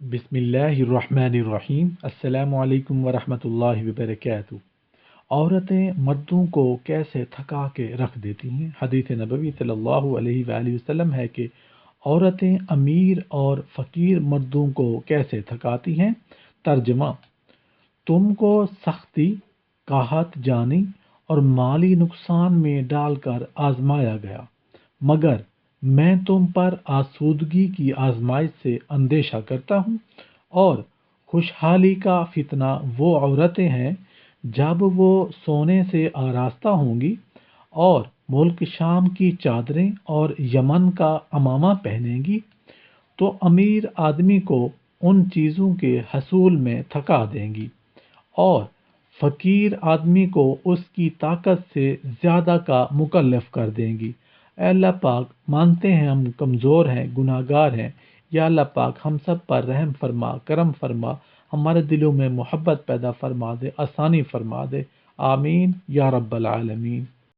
بسم اللہ الرحمن الرحیم۔ السلام علیکم ورحمۃ اللہ وبرکاتہ۔ عورتیں مردوں کو کیسے تھکا کے رکھ دیتی ہیں؟ حدیث نبوی صلی اللہ علیہ وآلہ وسلم ہے کہ عورتیں امیر اور فقیر مردوں کو کیسے تھکاتی ہیں۔ ترجمہ: تم کو سختی، قحط جانی اور مالی نقصان میں ڈال کر آزمایا گیا، مگر میں تم پر آسودگی کی آزمائش سے اندیشہ کرتا ہوں، اور خوشحالی کا فتنہ وہ عورتیں ہیں جب وہ سونے سے آراستہ ہوں گی اور ملک شام کی چادریں اور یمن کا عمامہ پہنیں گی، تو امیر آدمی کو ان چیزوں کے حصول میں تھکا دیں گی اور فقیر آدمی کو اس کی طاقت سے زیادہ کا مکلف کر دیں گی۔ اے اللہ پاک، مانتے ہیں ہم کمزور ہیں، گناہ گار ہیں، یا اللہ پاک ہم سب پر رحم فرما، کرم فرما، ہمارے دلوں میں محبت پیدا فرما دے، آسانی فرما دے۔ آمین یا رب العالمین۔